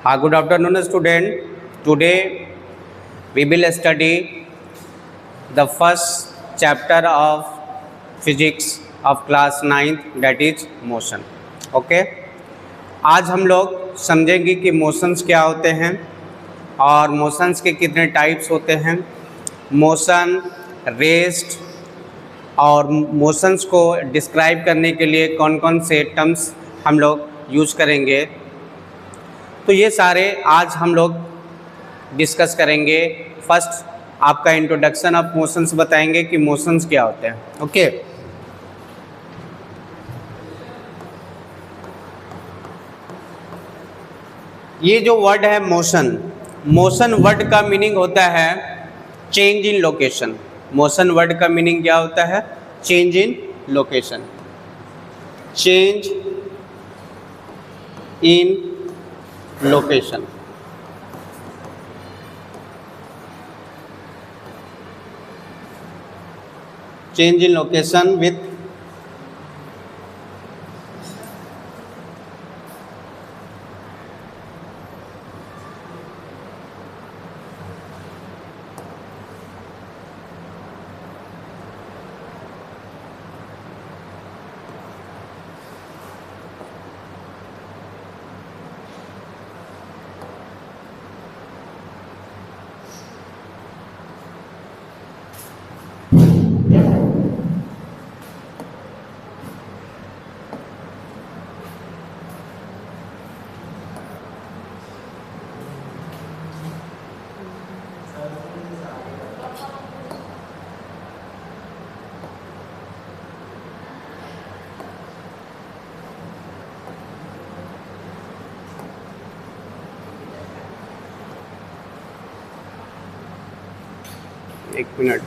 Good afternoon, student. Today we will study the first chapter of physics of class 9th, that is motion. Okay. आज हम लोग समझेंगे कि motions क्या होते हैं और मोशंस के कितने टाइप्स होते हैं, मोशन, रेस्ट और मोशंस को डिस्क्राइब करने के लिए कौन कौन से टर्म्स हम लोग यूज़ करेंगे। तो ये सारे आज हम लोग डिस्कस करेंगे। फर्स्ट आपका इंट्रोडक्शन ऑफ मोशंस बताएंगे कि मोशंस क्या होते हैं। ओके। ये जो वर्ड है मोशन, मोशन वर्ड का मीनिंग होता है change in location. Motion word का मीनिंग क्या होता है? Change in location. Change in location. Change in location with एक मिनट।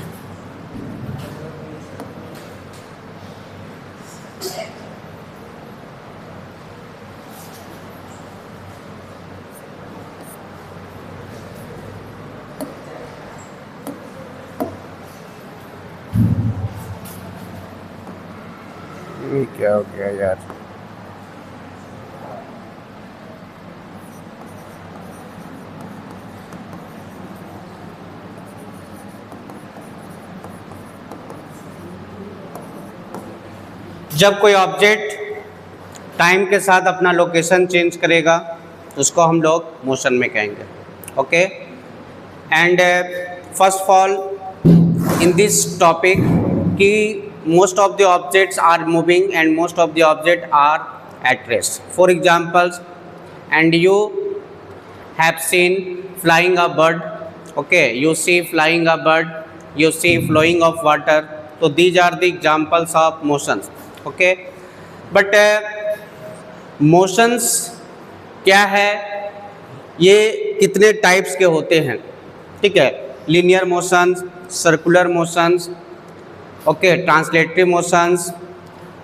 ये क्या हो गया यार? जब कोई ऑब्जेक्ट टाइम के साथ अपना लोकेशन चेंज करेगा उसको हम लोग मोशन में कहेंगे। Okay. And first of all in this topic कि most of the objects are moving and most of the object are at rest. For examples, and you have seen flying a bird. Okay, you see flying a bird, you see flowing of water. So these are the examples of motions. Okay, but motions क्या है, ये कितने types के होते हैं? ठीक है, linear motions, circular motions, okay, translatory motions,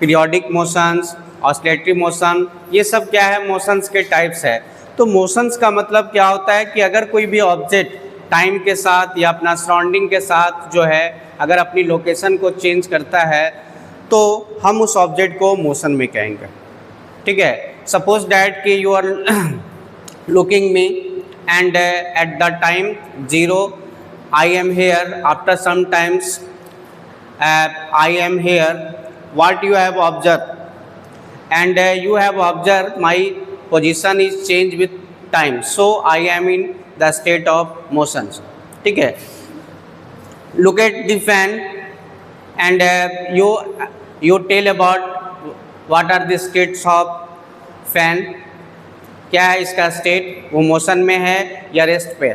periodic motions, oscillatory motion, ये सब क्या है? मोशंस के टाइप्स है। तो मोशंस का मतलब क्या होता है कि अगर कोई भी ऑब्जेक्ट टाइम के साथ या अपना सराउंडिंग के साथ जो है अगर अपनी लोकेशन को चेंज करता है तो हम उस ऑब्जेक्ट को मोशन में कहेंगे। ठीक है, सपोज डैट कि you are looking me and at the time 0 I am here, after some times I am here, what you have observe and you have observe my position is change with time, so I am in the state of motions. ठीक है, look at the fan and you tell about what are the states of fan. क्या है इसका state? वो motion में है या rest पे?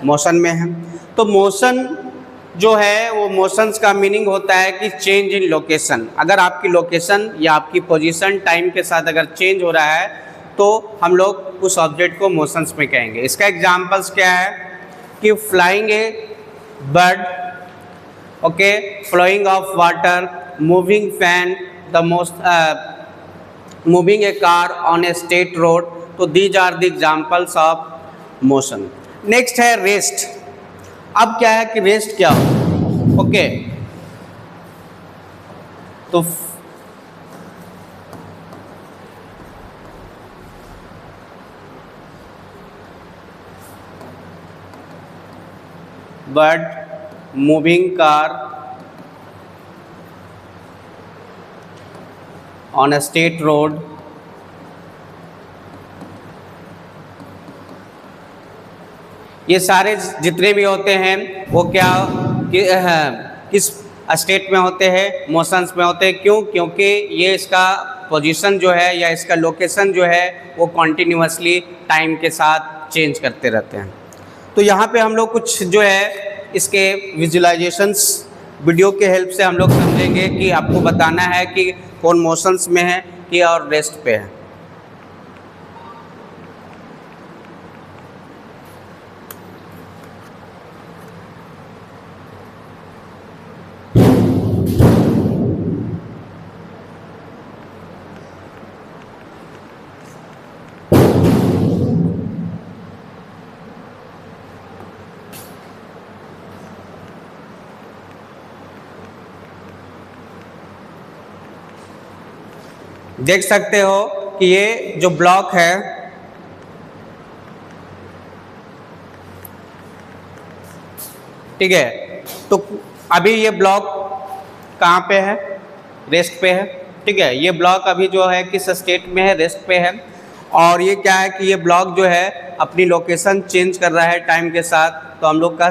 मोशन में है। तो मोशन जो है वो मोशंस का मीनिंग होता है कि चेंज इन लोकेशन। अगर आपकी लोकेशन या आपकी पोजीशन टाइम के साथ अगर चेंज हो रहा है तो हम लोग उस ऑब्जेक्ट को मोशंस में कहेंगे। इसका एग्जांपल्स क्या है कि flying a bird, okay, flowing of water, moving fan, the most moving a car on a state road. तो these are the examples of motion. Next है रेस्ट। अब क्या है कि रेस्ट क्या हो? ओके, तो but moving car on a state road ये सारे जितने भी होते हैं वो क्या किस स्टेट में होते हैं, मोशंस में होते हैं। क्यों? क्योंकि ये इसका पोजीशन जो है या इसका लोकेशन जो है वो कॉन्टिन्यूसली टाइम के साथ चेंज करते रहते हैं। तो यहाँ पे हम लोग कुछ जो है इसके विजुअलाइजेशंस वीडियो के हेल्प से हम लोग समझेंगे कि आपको बताना है कि कौन मोशंस में है कि और रेस्ट पे है। देख सकते हो कि ये जो ब्लॉक है ठीक है, तो अभी ये ब्लॉक कहाँ पे है? रेस्ट पे है। ठीक है, ये ब्लॉक अभी जो है किस स्टेट में है? रेस्ट पे है। और ये क्या है कि ये ब्लॉक जो है अपनी लोकेशन चेंज कर रहा है टाइम के साथ। तो हम लोग कह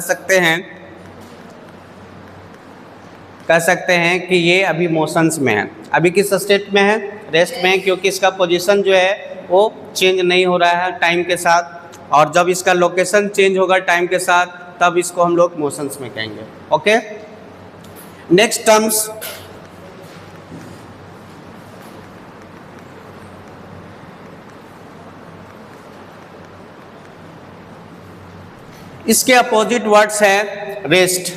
सकते हैं कि ये अभी मोशंस में है। अभी किस स्टेट में है? रेस्ट में है, क्योंकि इसका पोजीशन जो है वो चेंज नहीं हो रहा है टाइम के साथ। और जब इसका लोकेशन चेंज होगा टाइम के साथ तब इसको हम लोग मोशंस में कहेंगे। ओके, नेक्स्ट टर्म्स इसके अपोजिट वर्ड्स है रेस्ट।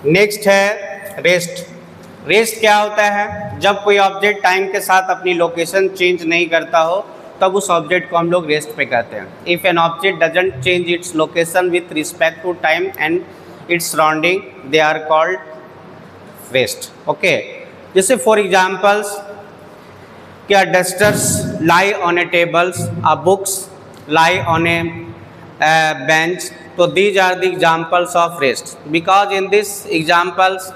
नेक्स्ट है रेस्ट। रेस्ट क्या होता है? जब कोई ऑब्जेक्ट टाइम के साथ अपनी लोकेशन चेंज नहीं करता हो तब उस ऑब्जेक्ट को हम लोग रेस्ट पे कहते हैं। If an object doesn't change its location with respect to time and its surrounding they are called rest. Okay, जैसे फॉर एग्जाम्पल्स क्या dusters lie on a tables, books lie on a bench. So these are the examples of rest, because in these examples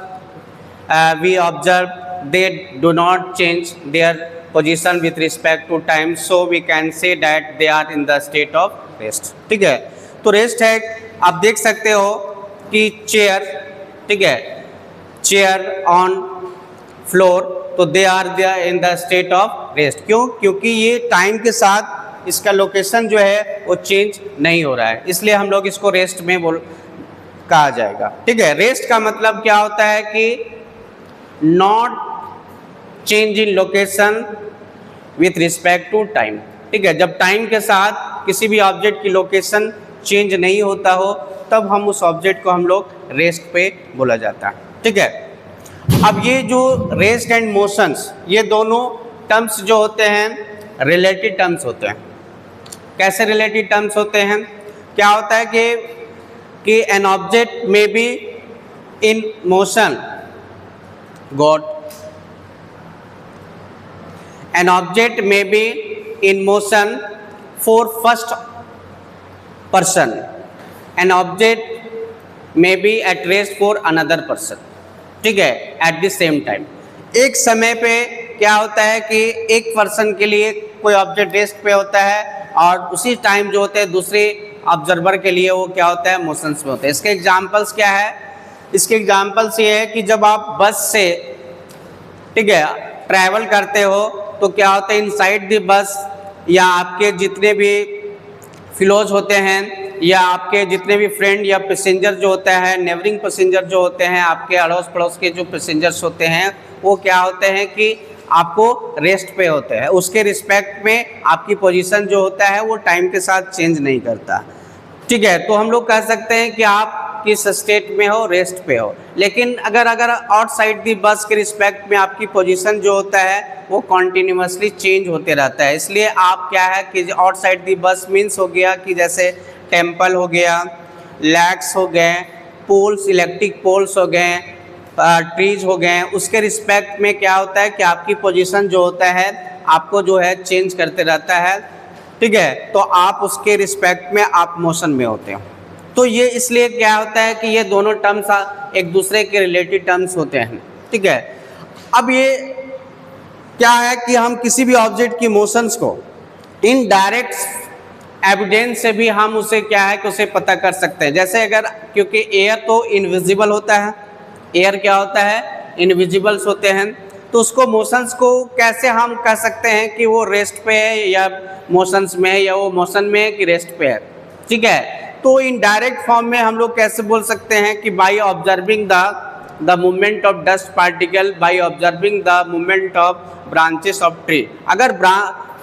we observe they do not change their position with respect to time, so we can say that they are in the state of rest. ठीक है, तो rest है, आप देख सकते हो कि chair, ठीक है, चेयर ऑन फ्लोर, तो they are in the state of rest. क्यों? क्योंकि ये टाइम के साथ इसका लोकेशन जो है वो चेंज नहीं हो रहा है, इसलिए हम लोग इसको रेस्ट में कहा जाएगा। ठीक है, रेस्ट का मतलब क्या होता है कि not change in location with respect to time. ठीक है, जब टाइम के साथ किसी भी ऑब्जेक्ट की लोकेशन चेंज नहीं होता हो तब हम उस ऑब्जेक्ट को हम लोग रेस्ट पे बोला जाता है। ठीक है, अब ये जो रेस्ट एंड मोशंस, ये दोनों टर्म्स जो होते हैं रिलेटेड टर्म्स होते हैं। कैसे रिलेटेड टर्म्स होते हैं? क्या होता है कि an object may be in motion, god, an object may be in motion for first person, an object may be at rest for another person. ठीक है, एट द सेम टाइम, एक समय पे क्या होता है कि एक पर्सन के लिए कोई ऑब्जेक्ट रेस्ट पे होता है और उसी टाइम जो होते हैं दूसरे ऑब्जर्वर के लिए वो क्या होता है? मोशंस में होता है। इसके एग्जांपल्स क्या है? इसके एग्जांपल्स ये है कि जब आप बस से, ठीक है, ट्रैवल करते हो तो क्या होता है इनसाइड द बस, या आपके जितने भी फ्लोज होते हैं या आपके जितने भी फ्रेंड या पैसेंजर जो होता है, नेबरिंग पैसेंजर जो होते हैं, आपके अड़ोस पड़ोस के जो पैसेंजर्स होते हैं, वो क्या होते हैं कि आपको रेस्ट पे होते हैं। उसके रिस्पेक्ट में आपकी पोजीशन जो होता है वो टाइम के साथ चेंज नहीं करता। ठीक है, तो हम लोग कह सकते हैं कि आप किस स्टेट में हो, रेस्ट पे हो। लेकिन अगर आउटसाइड दी बस के रिस्पेक्ट में आपकी पोजीशन जो होता है वो कॉन्टिन्यूसली चेंज होते रहता है। इसलिए आप क्या है कि आउटसाइड दी बस मीन्स हो गया कि जैसे टेम्पल हो गया, लैक्स हो गए, पोल्स, इलेक्ट्रिक पोल्स हो गए, ट्रीज हो गए, उसके रिस्पेक्ट में क्या होता है कि आपकी पोजीशन जो होता है आपको जो है चेंज करते रहता है, ठीक है। तो आप उसके रिस्पेक्ट में आप मोशन में होते हो। तो ये इसलिए क्या होता है कि ये दोनों टर्म्स एक दूसरे के रिलेटेड टर्म्स होते हैं, ठीक है। अब ये क्या है कि हम किसी भी ऑब्जेक्ट की मोशंस को इनडायरेक्ट एविडेंस से भी हम उसे क्या है कि उसे पता कर सकते हैं। जैसे अगर, क्योंकि एयर तो इनविजिबल होता है, एयर क्या होता है, इनविजिबल्स होते हैं, तो उसको मोशंस को कैसे हम कह सकते हैं कि वो रेस्ट पे है या मोशंस में है, या वो मोशन में है कि रेस्ट पे है, ठीक है। तो इन डायरेक्ट फॉर्म में हम लोग कैसे बोल सकते हैं कि by observing the movement of dust particle, by observing the movement of branches of tree. अगर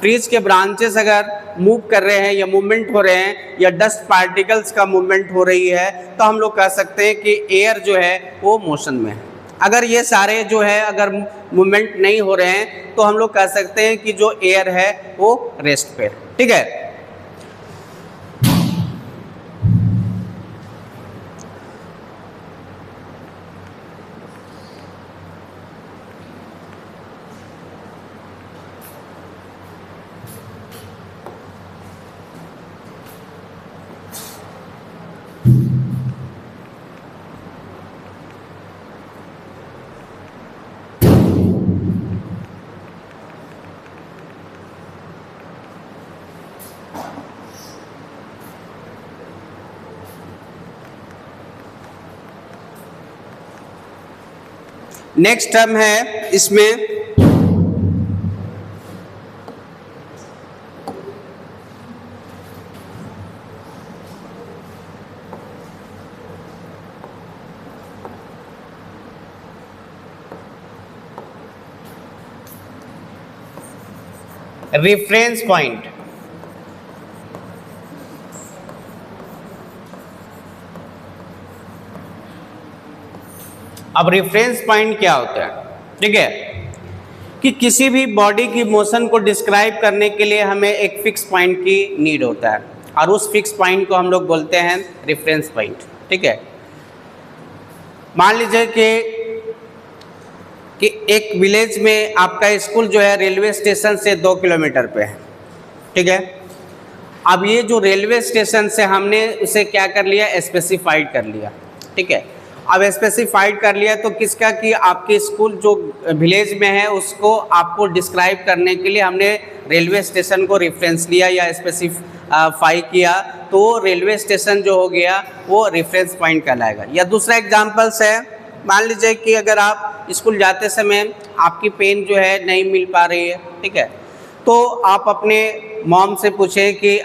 ट्रीज के ब्रांचेस अगर मूव कर रहे हैं या मूवमेंट हो रहे हैं या डस्ट पार्टिकल्स का मूवमेंट हो रही है, तो हम लोग कह सकते हैं कि एयर जो है वो मोशन में है। अगर ये सारे जो है अगर मूवमेंट नहीं हो रहे हैं तो हम लोग कह सकते हैं कि जो एयर है वो रेस्ट पे, ठीक है। नेक्स्ट टर्म है इसमें रेफरेंस पॉइंट। अब रेफरेंस पॉइंट क्या होता है, ठीक है, कि किसी भी बॉडी की मोशन को डिस्क्राइब करने के लिए हमें एक फिक्स पॉइंट की नीड होता है और उस फिक्स पॉइंट को हम लोग बोलते हैं रेफरेंस पॉइंट, ठीक है। मान लीजिए कि एक विलेज में आपका स्कूल जो है रेलवे स्टेशन से 2 किलोमीटर पे है, ठीक है। अब ये जो रेलवे स्टेशन से हमने उसे क्या कर लिया, स्पेसिफाइड कर लिया, ठीक है। अब स्पेसिफाइड कर लिया तो किसका, कि आपके स्कूल जो विलेज में है उसको आपको डिस्क्राइब करने के लिए हमने रेलवे स्टेशन को रेफरेंस लिया या स्पेसिफाई किया, तो रेलवे स्टेशन जो हो गया वो रेफरेंस पॉइंट कहलाएगा। या दूसरा एग्जांपल्स है, मान लीजिए कि अगर आप स्कूल जाते समय आपकी पेन जो है नहीं मिल पा रही है, ठीक है, तो आप अपने मॉम से पूछे कि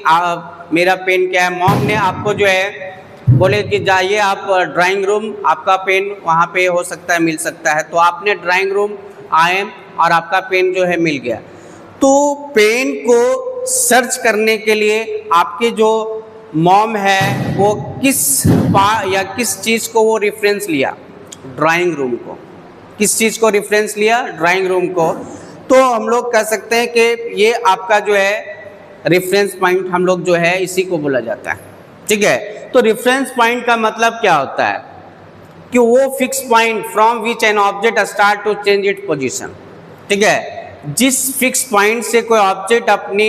मेरा पेन क्या है। मॉम ने आपको जो है बोले कि जाइए आप ड्राइंग रूम, आपका पेन वहाँ पे हो सकता है, मिल सकता है। तो आपने ड्राइंग रूम आए और आपका पेन जो है मिल गया। तो पेन को सर्च करने के लिए आपके जो मॉम है वो किस चीज़ को वो रेफरेंस लिया, ड्राइंग रूम को। किस चीज़ को रेफरेंस लिया, ड्राइंग रूम को। तो हम लोग कह सकते हैं कि ये आपका जो है रेफरेंस पॉइंट हम लोग जो है इसी को बोला जाता है, ठीक है। तो रेफरेंस पॉइंट का मतलब क्या होता है कि वो fix point from which an object start to change it position, ठीक है। जिस फिक्स पॉइंट से कोई ऑब्जेक्ट अपनी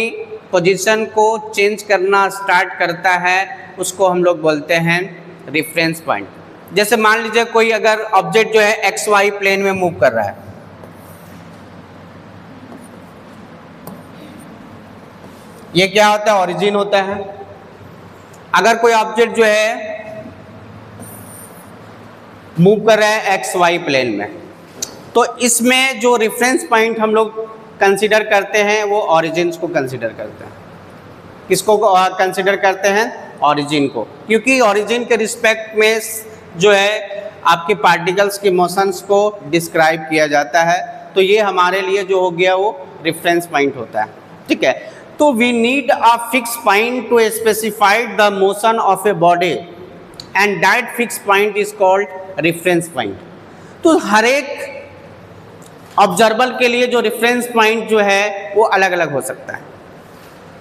पोजीशन को चेंज करना स्टार्ट करता है उसको हम लोग बोलते हैं रेफरेंस पॉइंट। जैसे मान लीजिए कोई अगर ऑब्जेक्ट जो है एक्स वाई प्लेन में मूव कर रहा है, ये क्या होता है, ओरिजिन होता है। अगर कोई ऑब्जेक्ट जो है मूव कर रहा है एक्स वाई प्लेन में, तो इसमें जो रेफरेंस पॉइंट हम लोग कंसीडर करते हैं वो ओरिजिन को कंसीडर करते हैं। किसको कंसीडर करते हैं, ओरिजिन को, क्योंकि ओरिजिन के रिस्पेक्ट में जो है आपके पार्टिकल्स की मोशंस को डिस्क्राइब किया जाता है। तो ये हमारे लिए जो हो गया वो रेफरेंस पॉइंट होता है, ठीक है। तो we need a fix point to specify the motion of a body and that fix point is called reference point. तो हर एक ऑब्जर्वर के लिए जो रेफरेंस पॉइंट जो है वो अलग अलग हो सकता है,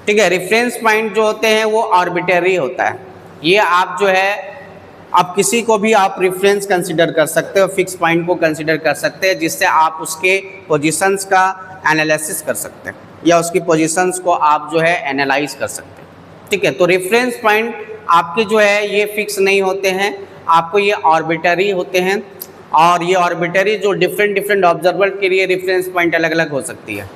ठीक है। रेफरेंस पॉइंट जो होते हैं वो आर्बिट्रेरी होता है, ये आप जो है आप किसी को भी आप रेफरेंस कंसिडर कर सकते हो, फिक्स पॉइंट को कंसिडर कर सकते हैं, जिससे आप उसके पोजीशंस का एनालिसिस कर सकते हैं या उसकी पोजीशंस को आप जो है एनालाइज कर सकते हैं, ठीक है। तो रेफरेंस पॉइंट आपके जो है ये फिक्स नहीं होते हैं, आपको ये आर्बिट्रेरी होते हैं, और ये आर्बिट्रेरी जो डिफरेंट ऑब्जर्वर के लिए रेफरेंस पॉइंट अलग अलग हो सकती है।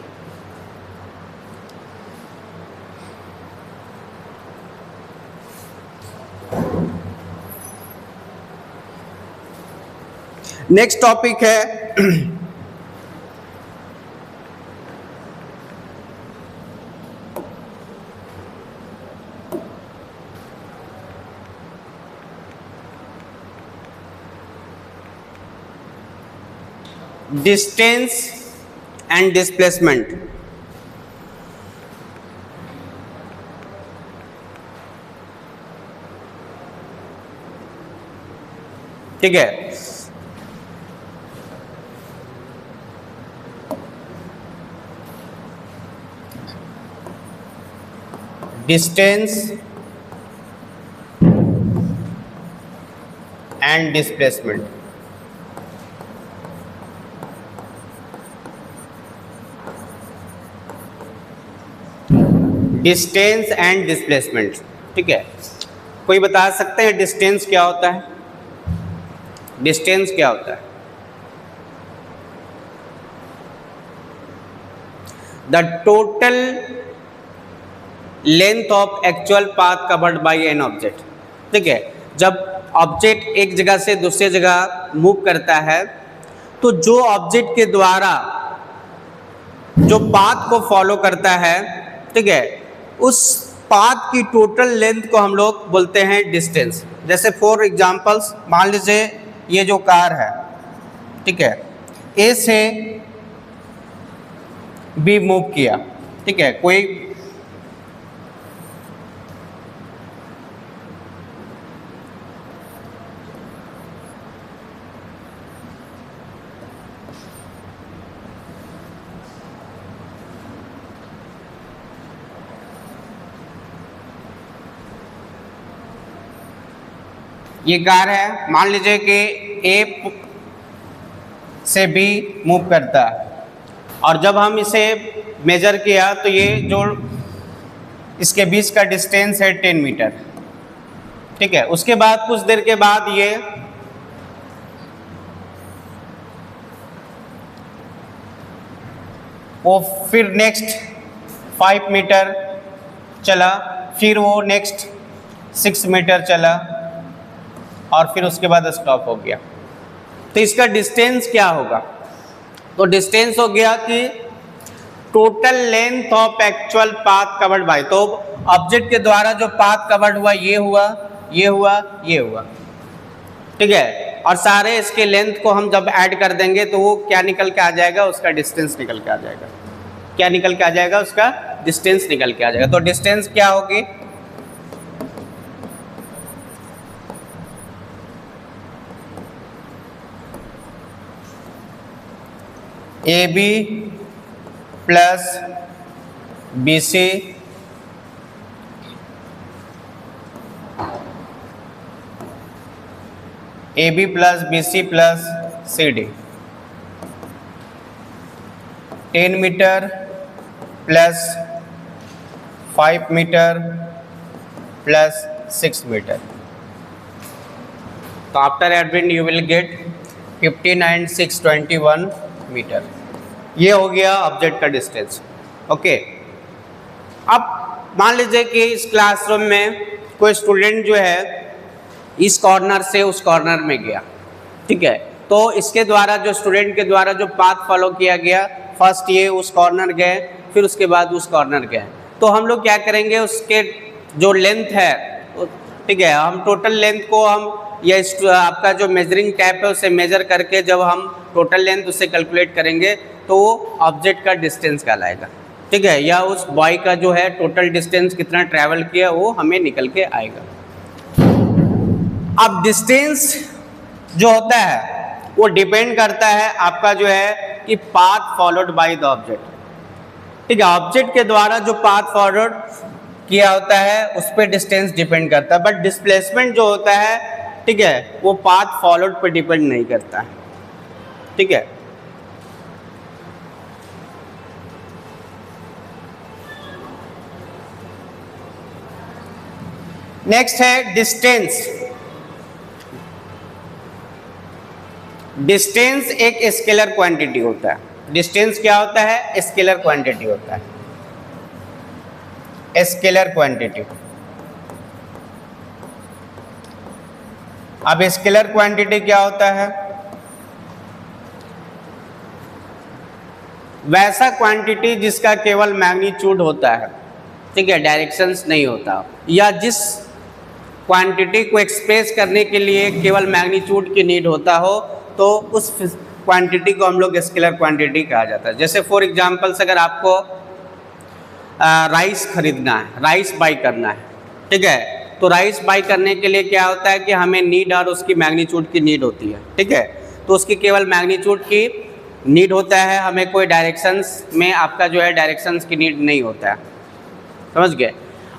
नेक्स्ट टॉपिक है डिस्टेंस एंड डिस्प्लेसमेंट। ठीक है, distance and displacement. Distance and displacement, ठीक है। कोई बता सकते हैं डिस्टेंस क्या होता है? डिस्टेंस क्या होता है? The total length of actual path covered by an object, ठीक है। जब ऑब्जेक्ट एक जगह से दूसरी जगह मूव करता है तो जो ऑब्जेक्ट के द्वारा जो पाथ को फॉलो करता है, ठीक है, उस पाथ की टोटल लेंथ को हम लोग बोलते हैं डिस्टेंस। जैसे फॉर एग्जांपल्स मान लीजिए ये जो कार है, ठीक है, ए से बी मूव किया, ठीक है, कोई ये कार है, मान लीजिए कि ए से बी मूव करता है, और जब हम इसे मेजर किया तो ये जो इसके बीच का डिस्टेंस है 10 मीटर, ठीक है। उसके बाद कुछ देर के बाद ये वो फिर नेक्स्ट 5 मीटर चला, फिर वो नेक्स्ट 6 मीटर चला, और फिर उसके बाद स्टॉप हो गया। तो इसका डिस्टेंस क्या होगा? तो डिस्टेंस हो गया कि total length of actual path covered bye, तो ऑब्जेक्ट के द्वारा जो पाथ कवर्ड हुआ ये हुआ, ये हुआ, ये हुआ, ठीक है। और सारे इसके लेंथ को हम जब ऐड कर देंगे तो वो क्या निकल के आ जाएगा? उसका डिस्टेंस निकल के आ जाएगा। क्या निकल के आ जाएगा? उसका डिस्टेंस निकल के आ जाएगा। तो डिस्टेंस क्या होगी? A B plus B C A B plus B C plus C D, 10 metre plus 5 metre plus 6 metre. तो after adding you will get 15 and 6 21 metre. ये हो गया ऑब्जेक्ट का डिस्टेंस, ओके। अब मान लीजिए कि इस क्लासरूम में कोई स्टूडेंट जो है इस कॉर्नर से उस कॉर्नर में गया, ठीक है। तो इसके द्वारा जो स्टूडेंट के द्वारा जो पाथ फॉलो किया गया, फर्स्ट ये उस कॉर्नर गए, फिर उसके बाद उस कॉर्नर गए, तो हम लोग क्या करेंगे? उसके जो लेंथ है, ठीक है, हम टोटल लेंथ को हम या आपका जो मेजरिंग टैप है उसे मेजर करके जब हम टोटल लेंथ उसे कैलकुलेट करेंगे तो वो ऑब्जेक्ट का डिस्टेंस कहलाएगा, ठीक है। या उस बॉय का जो है टोटल डिस्टेंस कितना ट्रैवल किया वो हमें निकल के आएगा। अब डिस्टेंस जो होता है वो डिपेंड करता है आपका जो है कि path followed by the object, ठीक है। ऑब्जेक्ट के द्वारा जो पाथ फॉरवर्ड किया होता है उस पर डिस्टेंस डिपेंड करता है, बट डिस्प्लेसमेंट जो होता है, ठीक है, वो पाथ फॉलोड पर डिपेंड नहीं करता है, ठीक है। नेक्स्ट है डिस्टेंस। डिस्टेंस एक स्केलर क्वांटिटी होता है। डिस्टेंस क्या होता है? स्केलर क्वांटिटी होता है, स्केलर क्वांटिटी। अब स्केलर क्वांटिटी क्या होता है? वैसा क्वांटिटी जिसका केवल मैग्नीट्यूड होता है, ठीक है, डायरेक्शंस नहीं होता, या जिस क्वांटिटी को एक्सप्रेस करने के लिए केवल मैग्नीट्यूड की नीड होता हो, तो उस क्वांटिटी को हम लोग स्केलर क्वांटिटी कहा जाता है। जैसे फॉर एग्जांपल्स अगर आपको राइस खरीदना है, राइस बाई करना है, ठीक है, तो राइस बाई करने के लिए क्या होता है कि हमें नीड और उसकी मैग्नीट्यूड की नीड होती है, ठीक है। तो उसकी केवल मैग्नीट्यूड की नीड होता है, हमें कोई डायरेक्शंस में आपका जो है डायरेक्शंस की नीड नहीं होता है, समझ गए।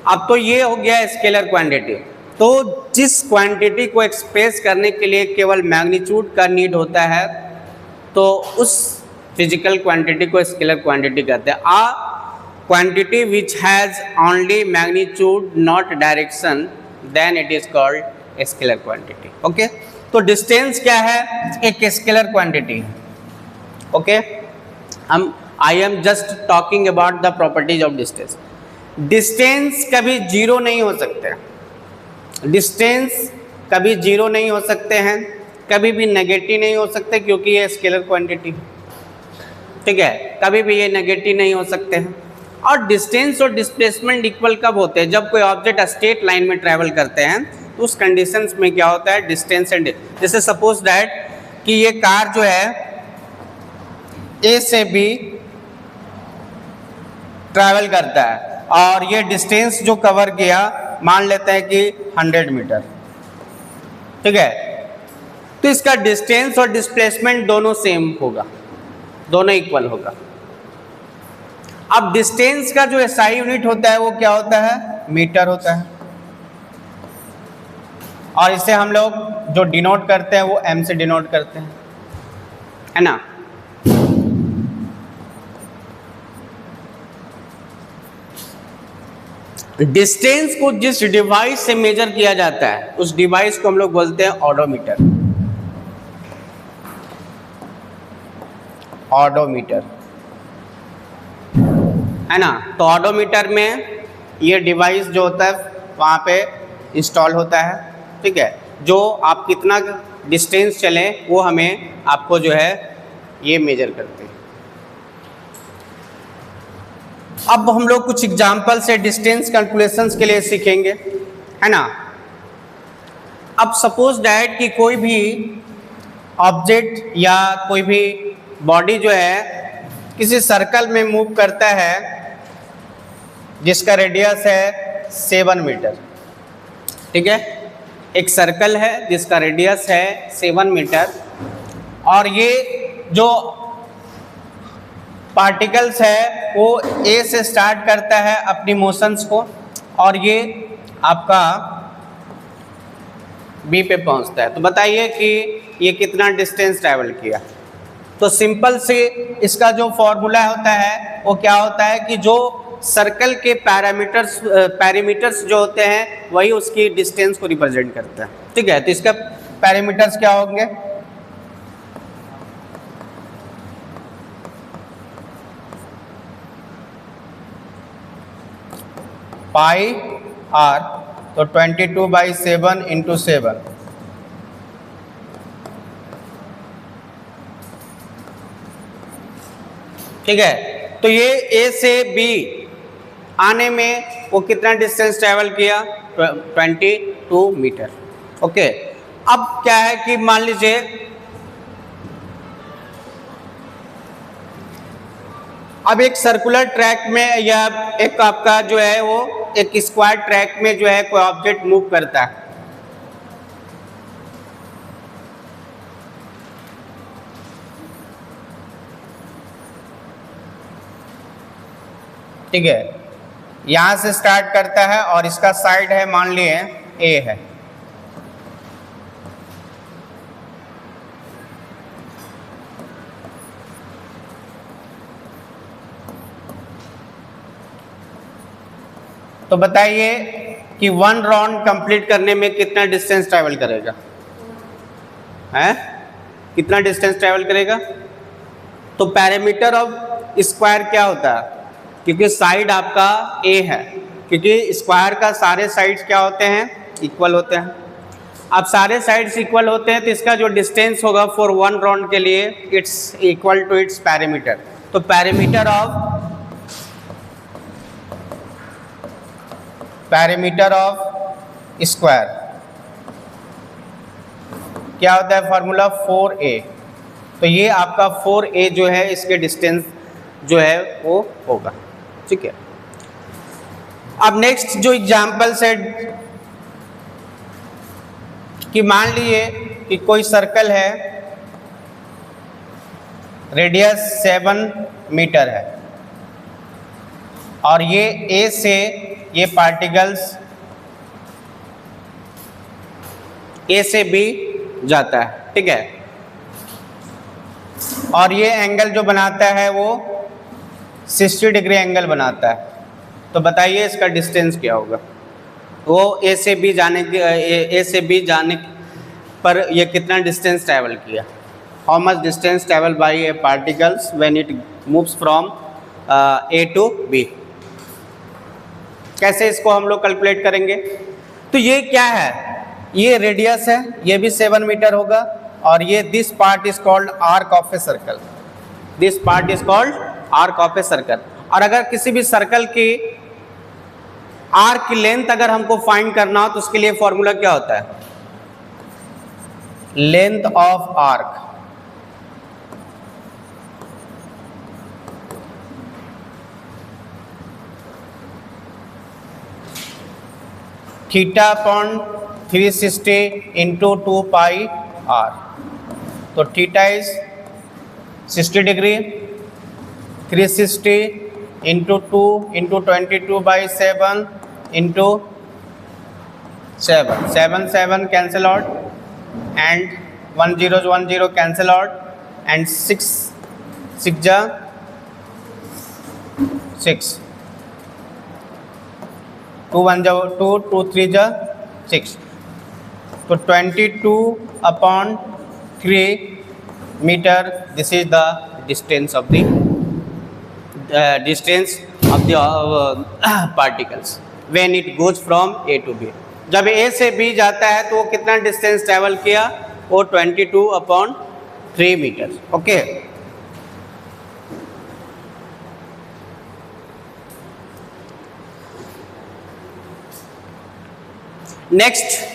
अब तो ये हो गया स्केलर क्वांटिटी। तो जिस क्वांटिटी को एक्सप्रेस करने के लिए केवल मैग्नीट्यूड का नीड होता है, तो उस फिजिकल क्वांटिटी को स्केलर क्वांटिटी कहते हैं। A quantity which has only magnitude not direction, then it is called scalar quantity. Okay, तो डिस्टेंस क्या है? एक स्केलर क्वांटिटी है। Okay, I am just talking about the properties of distance. Distance कभी zero नहीं हो सकते, डिस्टेंस कभी जीरो नहीं हो सकते हैं, कभी भी नेगेटिव नहीं हो सकते, क्योंकि ये स्केलर क्वांटिटी, ठीक है, कभी भी ये नेगेटिव नहीं हो सकते हैं। और डिस्टेंस और डिस्प्लेसमेंट इक्वल कब होते हैं? जब कोई ऑब्जेक्ट स्ट्रेट लाइन में ट्रैवल करते हैं, तो उस कंडीशंस में क्या होता है? डिस्टेंस एंड, जैसे सपोज दैट कि ये कार जो है ए से बी ट्रैवल करता है और ये डिस्टेंस जो कवर किया मान लेते हैं कि 100 मीटर, ठीक है, तो इसका डिस्टेंस और डिस्प्लेसमेंट दोनों सेम होगा, दोनों इक्वल होगा। अब डिस्टेंस का जो एसआई यूनिट होता है वो क्या होता है? मीटर होता है, और इसे हम लोग जो डिनोट करते हैं वो एम से डिनोट करते हैं, है ना। डिस्टेंस को जिस डिवाइस से मेजर किया जाता है उस डिवाइस को हम लोग बोलते हैं ऑडोमीटर, ऑडोमीटर, है ना। तो ऑडोमीटर में ये डिवाइस जो होता है वहाँ पे इंस्टॉल होता है, ठीक है, जो आप कितना डिस्टेंस चले वो हमें आपको जो है ये मेजर करते हैं। अब हम लोग कुछ एग्जाम्पल से डिस्टेंस कैलकुलेशंस के लिए सीखेंगे, है ना। अब सपोज दैट कि कोई भी ऑब्जेक्ट या कोई भी बॉडी जो है किसी सर्कल में मूव करता है जिसका रेडियस है 7 मीटर, ठीक है, एक सर्कल है जिसका रेडियस है 7 मीटर, और ये जो पार्टिकल्स है वो ए से स्टार्ट करता है अपनी मोशंस को, और ये आपका बी पे पहुंचता है। तो बताइए कि ये कितना डिस्टेंस ट्रैवल किया। तो सिंपल से इसका जो फॉर्मूला होता है वो क्या होता है कि जो सर्कल के पैरामीटर्स जो होते हैं वही उसकी डिस्टेंस को रिप्रेजेंट करता है, ठीक है। तो इसका पैरामीटर्स क्या होंगे? पाई आर, तो 22/7 × 7, ठीक है। तो ये ए से बी आने में वो कितना डिस्टेंस ट्रैवल किया? 22 मीटर। ओके, अब क्या है कि मान लीजिए अब एक सर्कुलर ट्रैक में या एक आपका जो है वो एक स्क्वायर ट्रैक में जो है कोई ऑब्जेक्ट मूव करता है, ठीक है, यहाँ से स्टार्ट करता है और इसका साइड है मान लिए ए है। तो बताइए कि वन राउंड कंप्लीट करने में कितना डिस्टेंस ट्रैवल करेगा, है कितना डिस्टेंस ट्रैवल करेगा? तो पैरामीटर ऑफ स्क्वायर क्या होता है? क्योंकि साइड आपका ए है, क्योंकि स्क्वायर का सारे साइड्स क्या होते हैं? इक्वल होते हैं। अब सारे साइड्स इक्वल होते हैं तो इसका जो डिस्टेंस होगा फॉर वन राउंड के लिए it's equal to its parameter. तो पैरामीटर ऑफ स्क्वायर क्या होता है? Formula 4a। तो ये आपका 4a जो है इसके डिस्टेंस जो है वो होगा, ठीक है। अब नेक्स्ट जो एग्जाम्पल्स है कि मान लीजिए कि कोई सर्कल है, रेडियस 7 मीटर है और ये ए से ये पार्टिकल्स ए से बी जाता है, ठीक है। और ये एंगल जो बनाता है वो 60 डिग्री एंगल बनाता है। तो बताइए इसका डिस्टेंस क्या होगा? वो ए से बी जाने पर ये कितना डिस्टेंस ट्रैवल किया? How much distance travel by a particles when it moves from a to b. कैसे इसको हम लोग कैलकुलेट करेंगे? तो ये क्या है? ये रेडियस है, ये भी 7 मीटर होगा और ये this part is called arc of a circle. This part is called arc of a circle. और अगर किसी भी सर्कल की आर्क की लेंथ अगर हमको फाइंड करना हो तो उसके लिए फॉर्मूला क्या होता है? Length of arc theta upon 360 into 2 pi R. तो theta is 60 degree, 360 into 2 into 22/7 into 7, 7 cancel out and 1 0 cancel out and 6 6 6, 2 1 2, 2 3 6। तो 22/3 metre, this is the distance of the particles when it goes from a to b. जब a से B जाता है तो वो कितना distance travel किया? वो 22/3 metre, okay. Next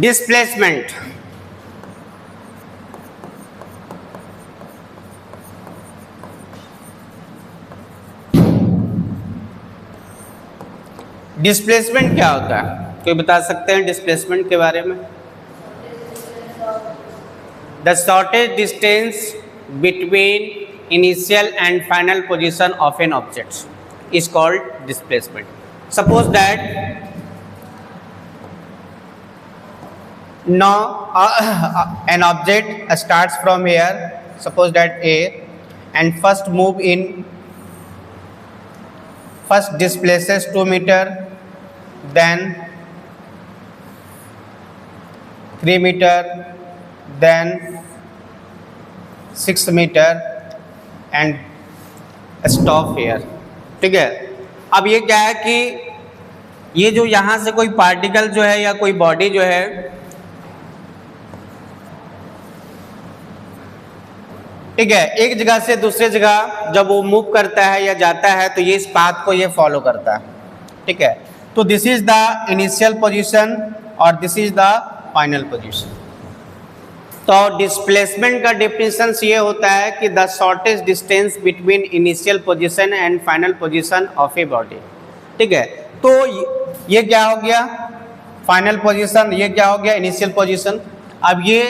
displacement. Displacement क्या होता है? कोई बता सकते हैं डिस्प्लेसमेंट के बारे में? The shortest distance between initial and final position of an object is called displacement. Suppose that now an object starts from here, suppose that A, and first displaces 2 meter, then 3 meter, then 6 meter and stop here, ठीक है। अब ये क्या है कि ये जो यहाँ से कोई पार्टिकल जो है या कोई बॉडी जो है ठीक है, एक जगह से दूसरे जगह जब वो मूव करता है या जाता है तो ये इस पाथ को ये फॉलो करता है, ठीक है। तो this is the initial position और this is the final position. तो डिस्प्लेसमेंट का डिफिनेशन ये होता है कि the shortest distance between initial position and final position of a body. ठीक है, तो ये क्या हो गया फाइनल पोजीशन, ये क्या हो गया इनिशियल पोजीशन। अब ये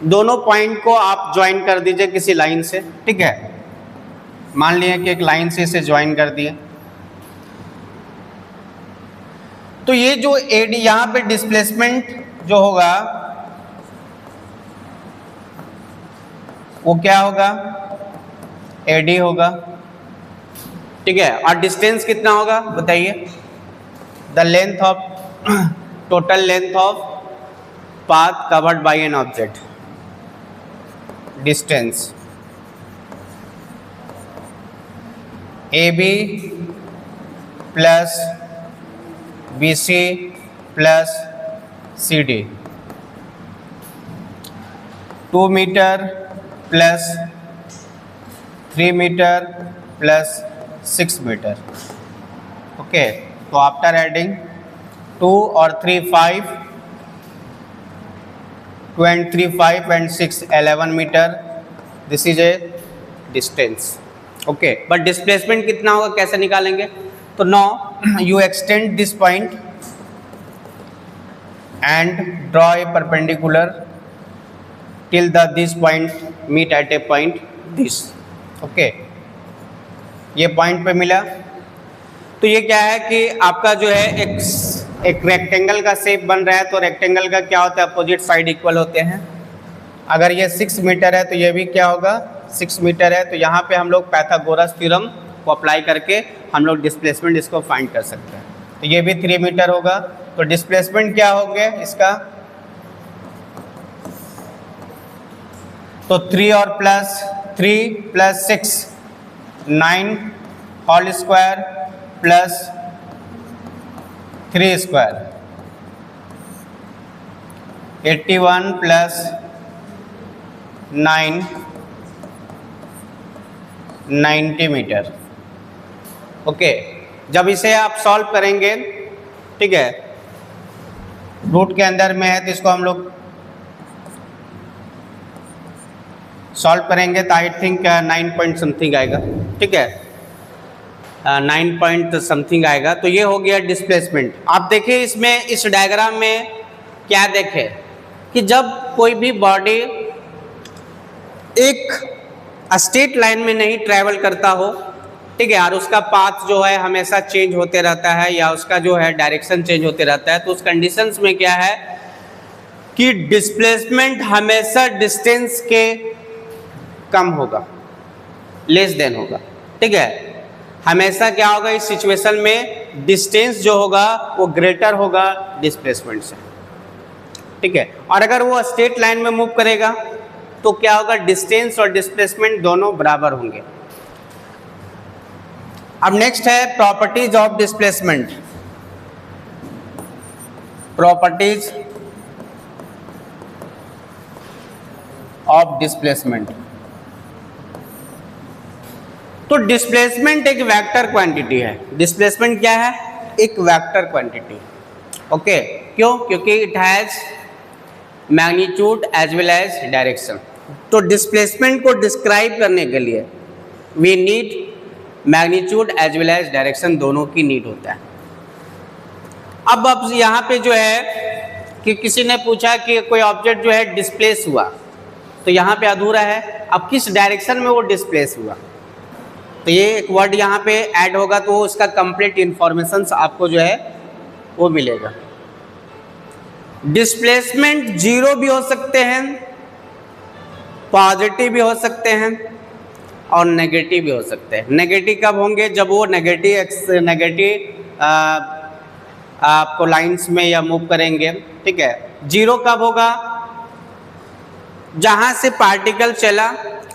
दोनों पॉइंट को आप ज्वाइन कर दीजिए किसी लाइन से। ठीक है, मान लिया कि एक लाइन से इसे ज्वाइन कर दिए, तो ये जो एडी यहाँ पे डिस्प्लेसमेंट जो होगा वो क्या होगा, एडी होगा। ठीक है, और डिस्टेंस कितना होगा बताइए, the length of total length of path covered by an object, distance a B plus B C plus C d, 2 metre plus 3 metre plus 6 metre. Okay, तो आफ्टर एडिंग 2 और 3 5, 2 and 3 5 and 6 11 metre, this is a distance. Okay, but displacement कितना होगा कैसे निकालेंगे, तो now you extend this point and draw a perpendicular till this point meet at a point this। Okay, ये point पे मिला, तो ये क्या है कि आपका जो है एक रेक्टेंगल का शेप बन रहा है। तो रेक्टेंगल का क्या होता है, अपोजिट साइड इक्वल होते हैं। अगर ये 6 मीटर है तो ये भी क्या होगा 6 मीटर है, तो यहाँ पे हम लोग पाइथागोरस थ्योरम को अप्लाई करके हम लोग डिस्प्लेसमेंट इसको फाइंड कर सकते हैं। तो ये भी 3 मीटर होगा, तो डिस्प्लेसमेंट क्या हो गया इसका, तो 3 और plus 3 plus 6 9 whole square plus 3 square 81 plus 9 90 metre. Okay, जब इसे आप सॉल्व करेंगे, ठीक है, रूट के अंदर में है तो इसको हम लोग सॉल्व करेंगे तो आई थिंक 9 पॉइंट समथिंग आएगा। ठीक है, 9 पॉइंट समथिंग आएगा। तो ये हो गया डिस्प्लेसमेंट। आप देखिए इसमें इस डायग्राम में क्या देखें कि जब कोई भी बॉडी एक स्ट्रेट लाइन में नहीं ट्रैवल करता हो, ठीक है, और उसका पाथ जो है हमेशा चेंज होते रहता है या उसका जो है डायरेक्शन चेंज होते रहता है, तो उस कंडीशंस में क्या है कि डिस्प्लेसमेंट हमेशा डिस्टेंस के कम होगा, लेस देन होगा। ठीक है, हमेशा क्या होगा इस सिचुएशन में डिस्टेंस जो होगा वो ग्रेटर होगा डिस्प्लेसमेंट से। ठीक है, और अगर वो स्ट्रेट लाइन में मूव करेगा तो क्या होगा, डिस्टेंस और डिस्प्लेसमेंट दोनों बराबर होंगे। अब नेक्स्ट है properties of displacement. Properties of displacement. तो डिस्प्लेसमेंट एक वेक्टर क्वांटिटी है। डिस्प्लेसमेंट क्या है, एक वेक्टर क्वांटिटी। ओके, क्यों, क्योंकि it has magnitude as well as direction. तो डिस्प्लेसमेंट को डिस्क्राइब करने के लिए we need magnitude as well as direction, दोनों की नीड होता है। अब यहाँ पे जो है कि किसी ने पूछा कि कोई ऑब्जेक्ट जो है डिस्प्लेस हुआ, तो यहाँ पे अधूरा है, अब किस डायरेक्शन में वो डिस्प्लेस हुआ, तो ये एक वर्ड यहाँ पे ऐड होगा तो उसका कंप्लीट इंफॉर्मेशन आपको जो है वो मिलेगा। डिस्प्लेसमेंट जीरो भी हो सकते हैं, पॉजिटिव भी हो सकते हैं और नेगेटिव भी हो सकते हैं। नेगेटिव कब होंगे, जब वो नेगेटिव आपको लाइंस में या मूव करेंगे। ठीक है, जीरो कब होगा, जहाँ से पार्टिकल चला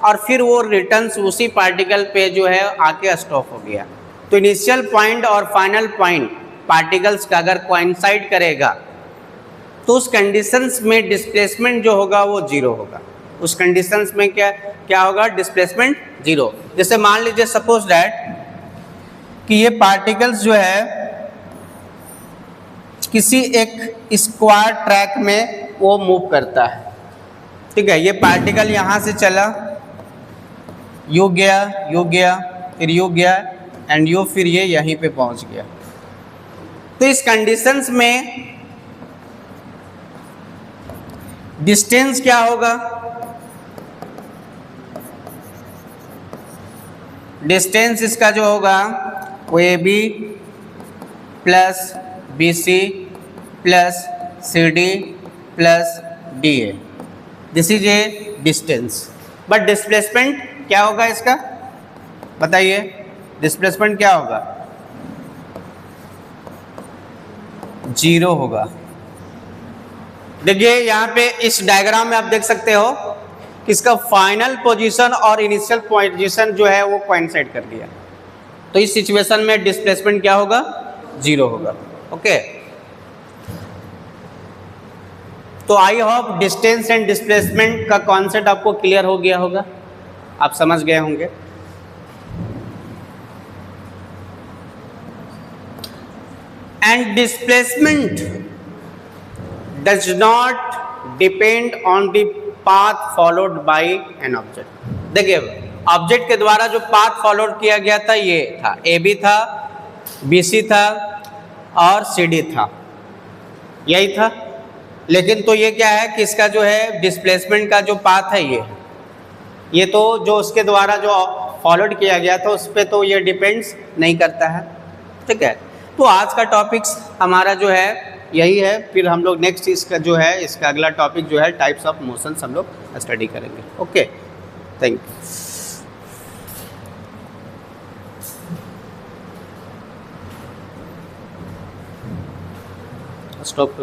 और फिर वो रिटर्न्स उसी पार्टिकल पे जो है आके स्टॉप हो गया। तो इनिशियल पॉइंट और फाइनल पॉइंट पार्टिकल्स का अगर कोइंसाइड करेगा तो उस कंडीशंस में डिस्प्लेसमेंट जो होगा वो जीरो होगा। उस कंडीशंस में क्या होगा, डिस्प्लेसमेंट जीरो। जैसे मान लीजिए सपोज दैट कि ये पार्टिकल्स जो है किसी एक स्क्वायर ट्रैक में वो मूव करता है। ठीक है, ये पार्टिकल यहाँ से चला, यू गया, यू गया, फिर यू गया एंड यू, फिर ये यहीं पे पहुँच गया। तो इस कंडीशंस में डिस्टेंस क्या होगा? डिस्टेंस इसका जो होगा वो a B plus B C plus C d plus d a, this is a distance. But displacement क्या होगा इसका, बताइए, डिस्प्लेसमेंट क्या होगा? 0 होगा। देखिए यहाँ पे इस डायग्राम में आप देख सकते हो कि इसका फाइनल पोजीशन और इनिशियल पोजीशन जो है वो कोइंसाइड कर दिया। तो इस सिचुएशन में डिस्प्लेसमेंट क्या होगा? 0 होगा। ओके, तो I hope distance and displacement का कॉन्सेप्ट आपको क्लियर हो गया होगा, आप समझ गए होंगे। And displacement does not depend on the path followed by an object। देखिए ऑब्जेक्ट के द्वारा जो पाथ फॉलोड किया गया था ये था, ए बी था, बी सी था और सी डी था, यही था। लेकिन तो ये क्या है कि इसका जो है डिस्प्लेसमेंट का जो पाथ है ये तो जो उसके द्वारा जो फॉलोड किया गया था उस पर तो ये डिपेंड्स नहीं करता है। ठीक है, तो आज का टॉपिक्स हमारा जो है यही है। फिर हम लोग नेक्स्ट इसका जो है इसका अगला टॉपिक जो है टाइप्स ऑफ मोशंस हम लोग स्टडी करेंगे। Okay, thank you. स्टॉप।